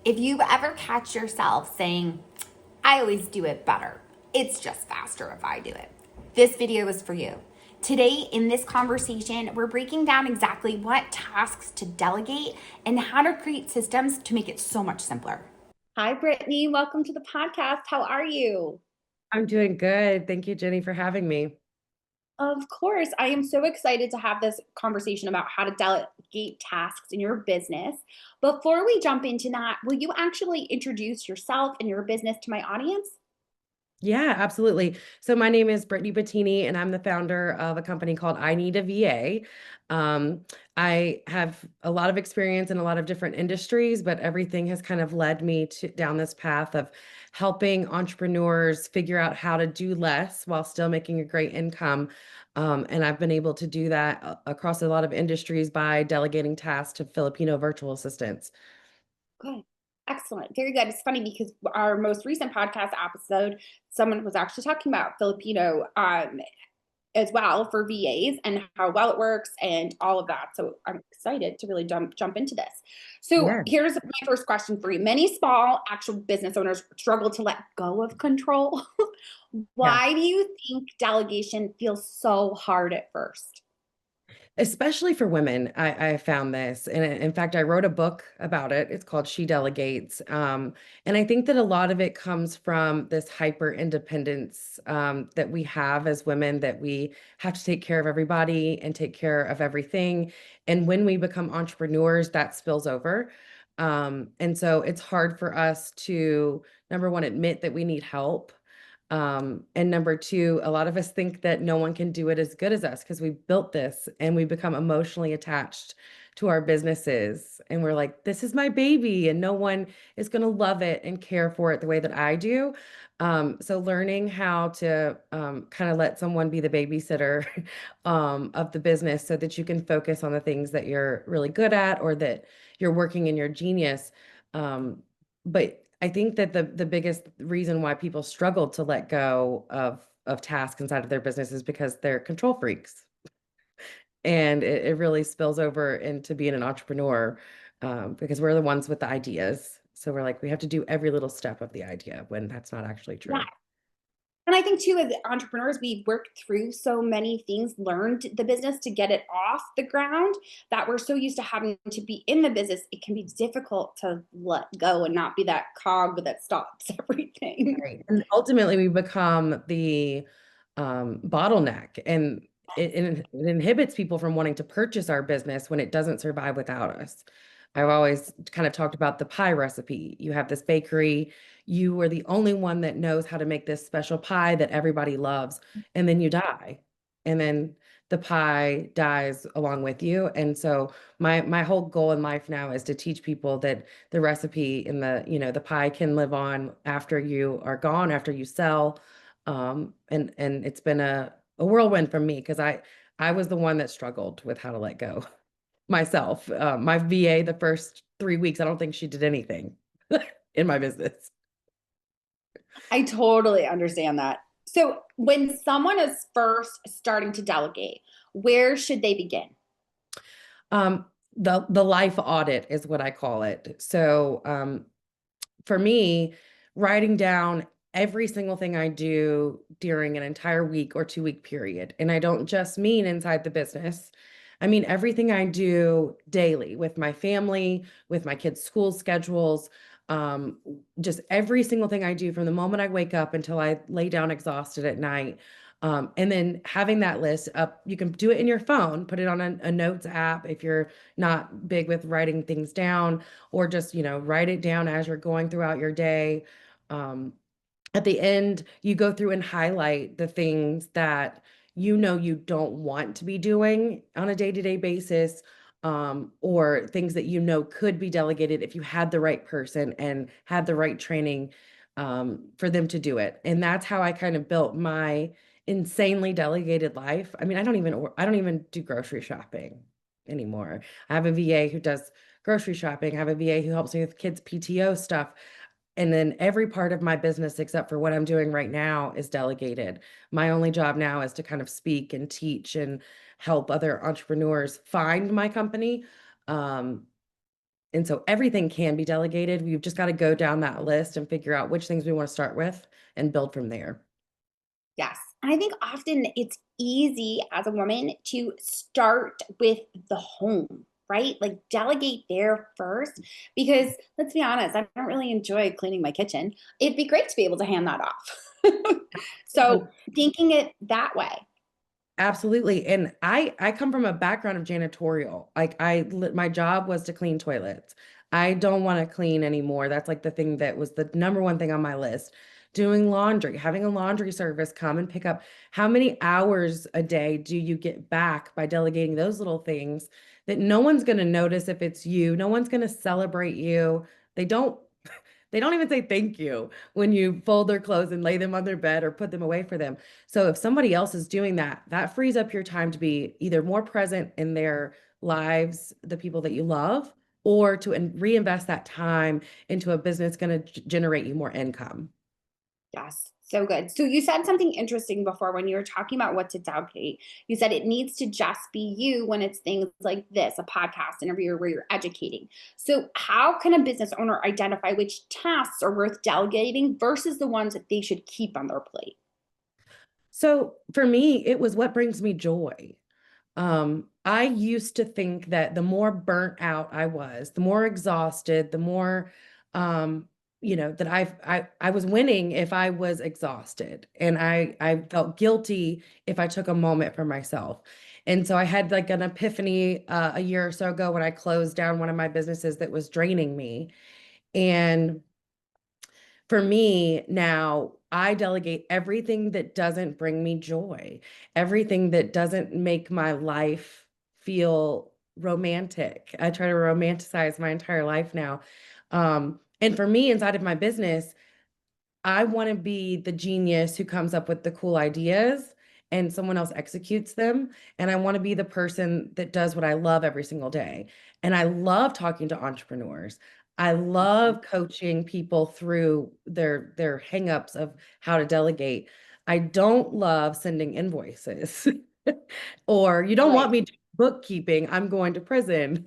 If you ever catch yourself saying, I always do it better, it's just faster if I do it, this video is for you. Today, in this conversation, we're breaking down exactly what tasks to delegate and how to create systems to make it so much simpler. Hi, Brittany. Welcome to the podcast. How are you? I'm doing good. Thank you, Jenny, for having me. Of course, I am so excited to have this conversation about how to delegate tasks in your business. Before we jump into that, will you actually introduce yourself and your business to my audience? Yeah, absolutely. So my name is Brittany Bettini, and I'm the founder of a company called I Need a VA. Um, I have a lot of experience in a lot of different industries, but everything has kind of led me to down this path of helping entrepreneurs figure out how to do less while still making a great income. And I've been able to do that across a lot of industries by delegating tasks to Filipino virtual assistants. Good. Excellent. Very good. It's funny because our most recent podcast episode, someone was actually talking about Filipino as well for VAs and how well it works and all of that. So I'm excited to really jump into this. So Yeah. here's my first question for you. Many small actual business owners struggle to let go of control. Yeah. Why do you think delegation feels so hard at first? Especially for women, I found this. And in fact, I wrote a book about it. It's called She Delegates. And I think that a lot of it comes from this hyper independence that we have as women, that we have to take care of everybody and take care of everything. And when we become entrepreneurs, that spills over. And so it's hard for us to, number one, admit that we need help. And number two, a lot of us think that no one can do it as good as us because we built this and we become emotionally attached to our businesses. And we're like, this is my baby, and no one is going to love it and care for it the way that I do. So learning how to kind of let someone be the babysitter of the business so that you can focus on the things that you're really good at or that you're working in your genius. Um, but I think that the biggest reason why people struggle to let go of tasks inside of their business is because they're control freaks. And it really spills over into being an entrepreneur, because we're the ones with the ideas. So we're like, we have to do every little step of the idea when that's not actually Yeah. true. And I think too, as entrepreneurs, we've worked through so many things, learned the business to get it off the ground that we're so used to having to be in the business. It can be difficult to let go and not be that cog that stops everything. Right. And ultimately we become the bottleneck, and it inhibits people from wanting to purchase our business when it doesn't survive without us. I've always kind of talked about the pie recipe. You have this bakery, you are the only one that knows how to make this special pie that everybody loves, and then you die. And then the pie dies along with you. And so my whole goal in life now is to teach people that the recipe and the pie can live on after you are gone, after you sell. And it's been a whirlwind for me because I was the one that struggled with how to let go myself. My VA, the first 3 weeks, I don't think she did anything in my business. I totally understand that. So, when someone is first starting to delegate, where should they begin? Um, the life audit is what I call it. So for me, writing down every single thing I do during an entire week or 2 week period. And I don't just mean inside the business. I mean everything I do daily with my family, with my kids' school schedules, um, just every single thing I do from the moment I wake up until I lay down exhausted at night. And then having that list up, you can do it in your phone, put it on a notes app if you're not big with writing things down, or just, write it down as you're going throughout your day. Um, at the end, you go through and highlight the things that you don't want to be doing on a day-to-day basis, or things that could be delegated if you had the right person and had the right training for them to do it. And that's how I kind of built my insanely delegated life. I mean, I don't even do grocery shopping anymore. I have a VA who does grocery shopping. I have a VA who helps me with kids' PTO stuff. And then every part of my business, except for what I'm doing right now, is delegated. My only job now is to kind of speak and teach and help other entrepreneurs find my company. Um, And so everything can be delegated. We've just got to go down that list and figure out which things we want to start with and build from there. Yes. And I think often it's easy as a woman to start with the home, right? Like delegate there first, because let's be honest, I don't really enjoy cleaning my kitchen. It'd be great to be able to hand that off. So thinking it that way. Absolutely. And I come from a background of janitorial. Like my job was to clean toilets. I don't want to clean anymore. That's like the thing that was the number one thing on my list. Doing laundry, having a laundry service come and pick up. How many hours a day do you get back by delegating those little things that no one's going to notice if it's you? No one's going to celebrate you. They don't they don't even say thank you when you fold their clothes and lay them on their bed or put them away for them. So if somebody else is doing that, that frees up your time to be either more present in their lives, the people that you love, or to reinvest that time into a business going to generate you more income. Yes, so good. So you said something interesting before when you were talking about what to delegate. You said it needs to just be you when it's things like this, a podcast interview where you're educating. So how can a business owner identify which tasks are worth delegating versus the ones that they should keep on their plate? So for me, it was what brings me joy. I used to think that the more burnt out I was, the more exhausted, the more, that I was winning if I was exhausted, and I felt guilty if I took a moment for myself. And so I had like an epiphany a year or so ago when I closed down one of my businesses that was draining me. And for me now, I delegate everything that doesn't bring me joy, everything that doesn't make my life feel romantic. I try to romanticize my entire life now. And for me, inside of my business, I want to be the genius who comes up with the cool ideas and someone else executes them. And I want to be the person that does what I love every single day. And I love talking to entrepreneurs. I love coaching people through their hangups of how to delegate. I don't love sending invoices. Or you don't want Right. me to bookkeeping, I'm going to prison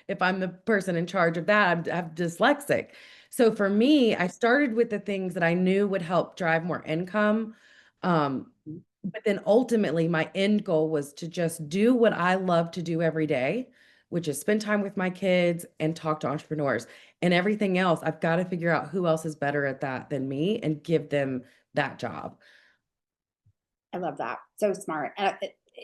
if I'm the person in charge of that. I'm dyslexic. So for me, I started with the things that I knew would help drive more income. Um, but then ultimately, my end goal was to just do what I love to do every day, which is spend time with my kids and talk to entrepreneurs. And everything else, I've got to figure out who else is better at that than me and give them that job. I love that. So smart. And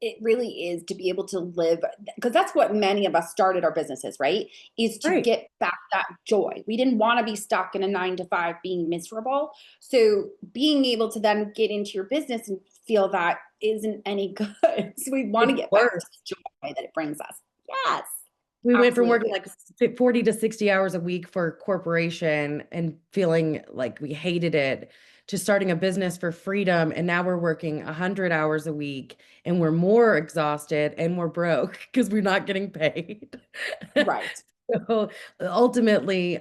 it really is to be able to live, because that's what many of us started our businesses, right? Is to Right. get back that joy. We didn't want to be stuck in a 9 to 5 being miserable. So being able to then get into your business and feel that isn't any good. So we want to It's get back to worse. the joy that it brings us. Yes, We went from working absolutely. like 40 to 60 hours a week for a corporation and feeling like we hated it to starting a business for freedom. And now we're working 100 hours a week and we're more exhausted and we're broke because we're not getting paid. Right. So ultimately,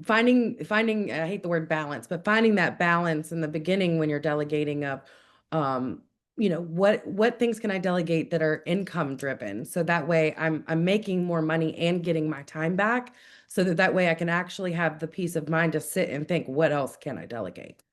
finding I hate the word balance, but finding that balance in the beginning when you're delegating of um what things can I delegate that are income driven, so that way I'm making more money and getting my time back, so that way I can actually have the peace of mind to sit and think, what else can I delegate?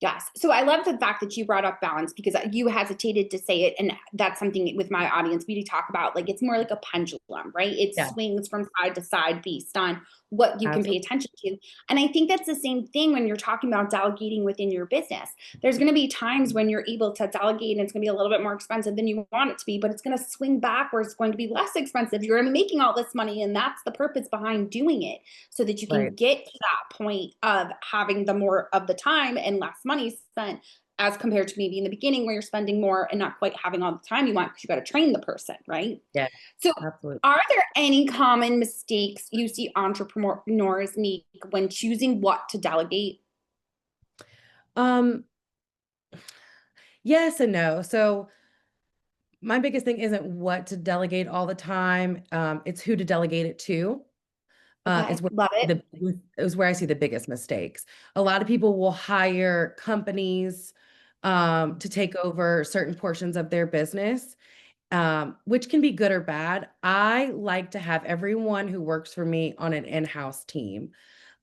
Yes. So I love the fact that you brought up balance because you hesitated to say it. And that's something with my audience we do talk about. Like it's more like a pendulum, right? It Yeah, swings from side to side based on what you can pay absolutely. attention to. And I think that's the same thing when you're talking about delegating within your business. There's going to be times when you're able to delegate and it's going to be a little bit more expensive than you want it to be, but it's going to swing back where it's going to be less expensive. You're going to be making all this money. And that's the purpose behind doing it so that you can Right. get to that point of having the more of the time and less money spent as compared to maybe in the beginning where you're spending more and not quite having all the time you want because you got to train the person, right? Yeah, So, absolutely. are there any common mistakes you see entrepreneurs make when choosing what to delegate? um yes and no. So my biggest thing isn't what to delegate all the time. It's who to delegate it to. Okay, Is where love it. is where I see the biggest mistakes. A lot of people will hire companies to take over certain portions of their business. which can be good or bad. I like to have everyone who works for me on an in-house team.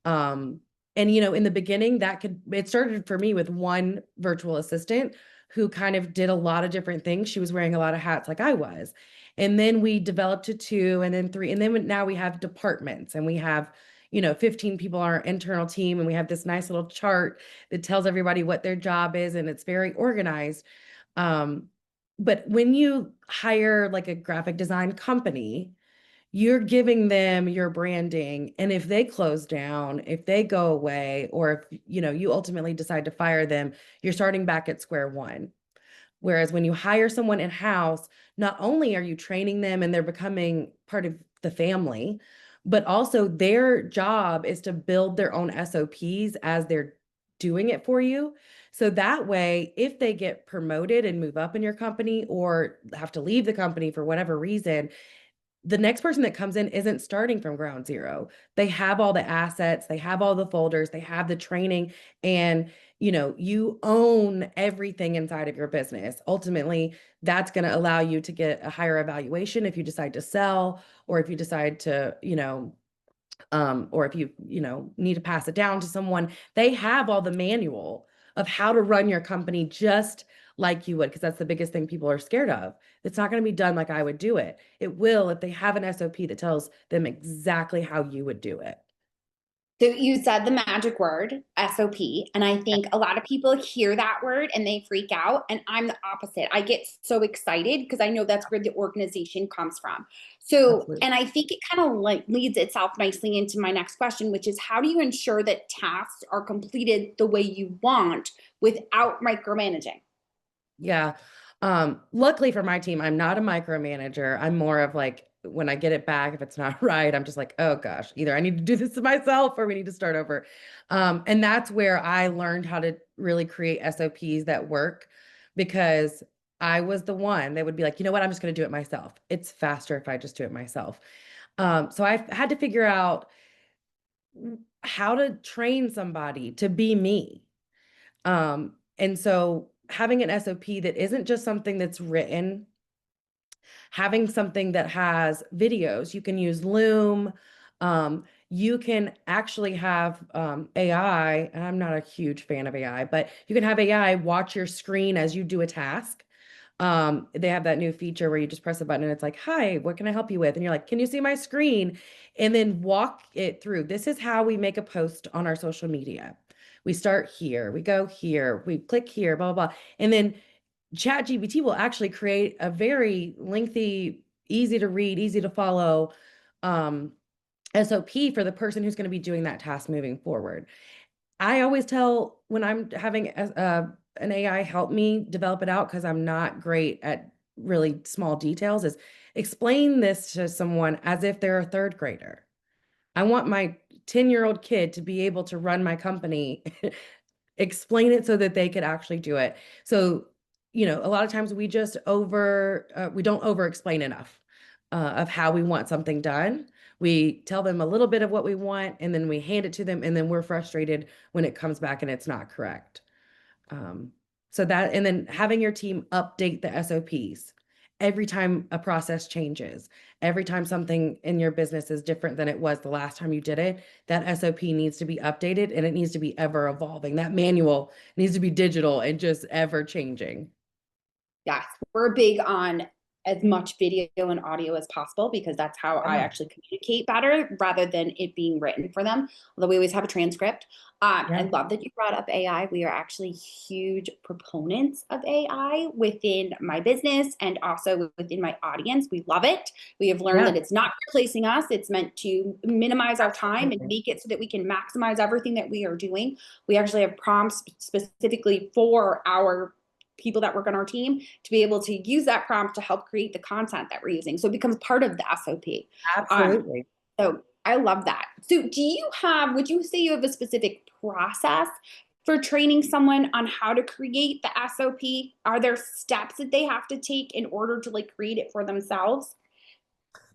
Um, and in the beginning, it started for me with one virtual assistant who kind of did a lot of different things. She was wearing a lot of hats like I was. And then we developed to two and then three. And then now we have departments and we have, 15 people on our internal team. And we have this nice little chart that tells everybody what their job is. And it's very organized. Um, but when you hire like a graphic design company, you're giving them your branding. And if they close down, if they go away, or if, you ultimately decide to fire them, you're starting back at square one. Whereas when you hire someone in-house, not only are you training them and they're becoming part of the family, but also their job is to build their own SOPs as they're doing it for you. So that way, if they get promoted and move up in your company or have to leave the company for whatever reason, the next person that comes in isn't starting from ground zero. They have all the assets, they have all the folders, they have the training, and you own everything inside of your business. Ultimately, that's going to allow you to get a higher evaluation if you decide to sell, or if you decide to, or if you need to pass it down to someone. They have all the manual of how to run your company just like you would, because that's the biggest thing people are scared of. It's not going to be done like I would do it. It will if they have an SOP that tells them exactly how you would do it. So you said the magic word, SOP, and I think a lot of people hear that word and they freak out, and I'm the opposite. I get so excited because I know that's where the organization comes from. So, Absolutely. and I think it kind of like leads itself nicely into my next question, which is how do you ensure that tasks are completed the way you want without micromanaging? Yeah. Luckily for my team, I'm not a micromanager. I'm more of like, when I get it back, if it's not right, I'm just like, oh gosh, either I need to do this to myself or we need to start over. And that's where I learned how to really create SOPs that work, because I was the one that would be like, you know what, I'm just going to do it myself. It's faster if I just do it myself. So I had to figure out how to train somebody to be me. And so having an SOP that isn't just something that's written, having something that has videos, you can use Loom. You can actually have AI, and I'm not a huge fan of AI, but you can have AI watch your screen as you do a task. They have that new feature where you just press a button and it's like, hi, what can I help you with? And you're like, can you see my screen? And then walk it through. This is how we make a post on our social media. We start here, we go here, we click here, blah, blah, blah. And then ChatGPT will actually create a very lengthy, easy to read, easy to follow SOP for the person who's going to be doing that task moving forward. I always tell when I'm having an AI help me develop it out, because I'm not great at really small details, is explain this to someone as if they're a third grader. I want my 10-year-old kid to be able to run my company, explain it so that they could actually do it. So, a lot of times we don't over explain enough of how we want something done. We tell them a little bit of what we want and then we hand it to them, and then we're frustrated when it comes back and it's not correct. Um, and then having your team update the SOPs every time a process changes, every time something in your business is different than it was the last time you did it, that SOP needs to be updated and it needs to be ever evolving. That manual needs to be digital and just ever changing. Yes, we're big on as much video and audio as possible because that's how I Yeah. actually communicate better rather than it being written for them. Although we always have a transcript. I Yeah. love that you brought up AI. We are actually huge proponents of AI within my business and also within my audience. We love it. We have learned Yeah. that it's not replacing us. It's meant to minimize our time and Absolutely. make it so that we can maximize everything that we are doing. We actually have prompts specifically for our people that work on our team to be able to use that prompt to help create the content that we're using. So it becomes part of the SOP. Um, Absolutely. so I love that. So would you say you have a specific process for training someone on how to create the SOP? Are there steps that they have to take in order to like create it for themselves?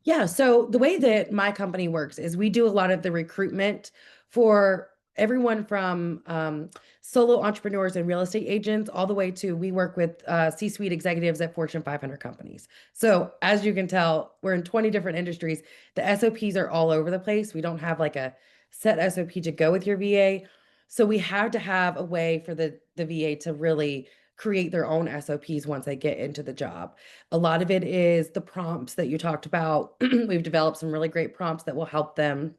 Yeah. So the way that my company works is we do a lot of the recruitment for everyone from solo entrepreneurs and real estate agents all the way to we work with C-suite executives at Fortune 500 companies. So as you can tell, we're in 20 different industries. The SOPs are all over the place. We don't have like a set SOP to go with your VA. So we have to have a way for the VA to really create their own SOPs once they get into the job. A lot of it is the prompts that you talked about. We've developed some really great prompts that will help them.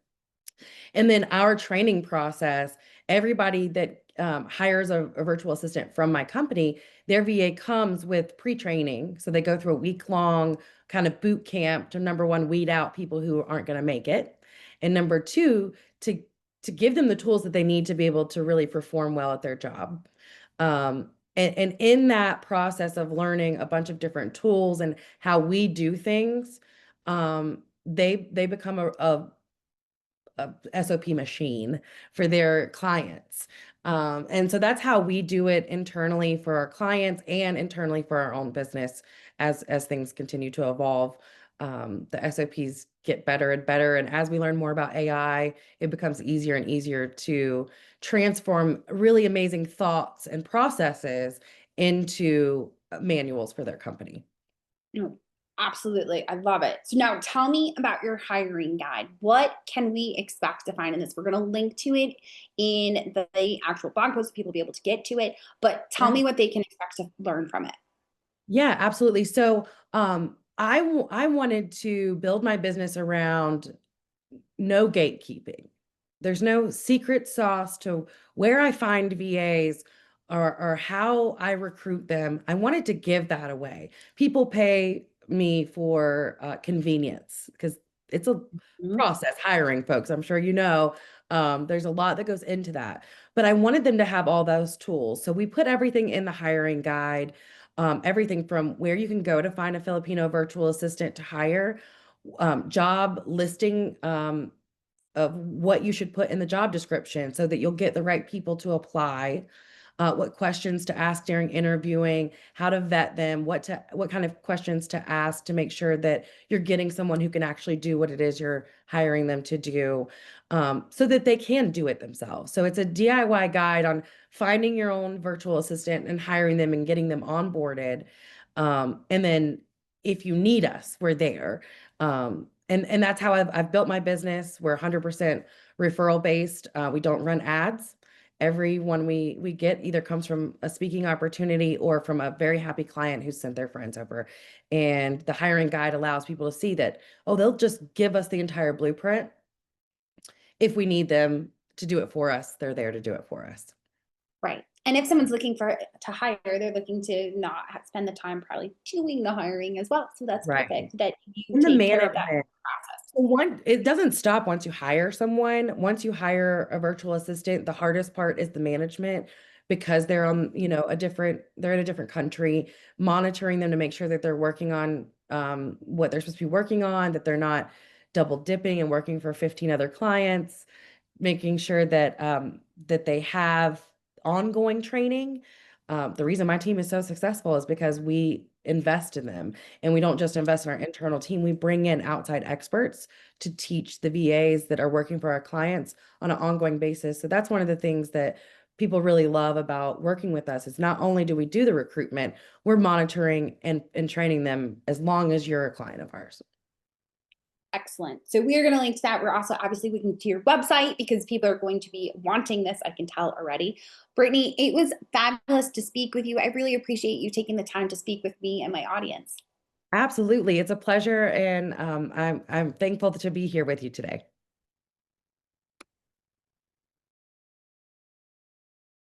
And then our training process, everybody that hires a virtual assistant from my company, their VA comes with pre-training. So they go through a week-long kind of boot camp to, number one, weed out people who aren't going to make it. And number two, to give them the tools that they need to be able to really perform well at their job. And in that process of learning a bunch of different tools and how we do things, they become a SOP machine for their clients. And so that's how we do it internally for our clients and internally for our own business as things continue to evolve. The SOPs get better and better. And as we learn more about AI, it becomes easier and easier to transform really amazing thoughts and processes into manuals for their company. No, absolutely. I love it. So now tell me about your hiring guide. What can we expect to find in this? We're going to link to it in the actual blog post so people will be able to get to it, but tell me what they can expect to learn from it. Yeah, absolutely. So, I wanted to build my business around no gatekeeping. There's no secret sauce to where I find VAs or how I recruit them. I wanted to give that away. People pay me for convenience because it's a process hiring folks. I'm sure you know. There's a lot that goes into that, but I wanted them to have all those tools. So we put everything in the hiring guide, everything from where you can go to find a Filipino virtual assistant to hire, job listing of what you should put in the job description so that you'll get the right people to apply, what questions to ask during interviewing, how to vet them, what kind of questions to ask to make sure that you're getting someone who can actually do what it is you're hiring them to do, so that they can do it themselves. So it's a DIY guide on finding your own virtual assistant and hiring them and getting them onboarded. And then if you need us, we're there. And that's how I've built my business. We're 100% referral based. We don't run ads. Every one we get either comes from a speaking opportunity or from a very happy client who sent their friends over. And the hiring guide allows people to see that, oh, they'll just give us the entire blueprint. If we need them to do it for us, they're there to do it for us. Right. And if someone's looking to hire, they're looking to not spend the time probably doing the hiring as well. So that's Right. perfect that you In the take care of that management. process. So it doesn't stop once you hire someone. Once you hire a virtual assistant, the hardest part is the management because they're on, they're in a different country, monitoring them to make sure that they're working on what they're supposed to be working on, that they're not double dipping and working for 15 other clients, making sure that that they have ongoing training. The reason my team is so successful is because we invest in them, and we don't just invest in our internal team. We bring in outside experts to teach the VAs that are working for our clients on an ongoing basis. So that's one of the things that people really love about working with us is not only do we do the recruitment, we're monitoring and training them as long as you're a client of ours. Excellent. So we are going to link to that. We're also obviously linking to your website because people are going to be wanting this. I can tell already. Brittany, it was fabulous to speak with you. I really appreciate you taking the time to speak with me and my audience. Absolutely. It's a pleasure, and I'm thankful to be here with you today.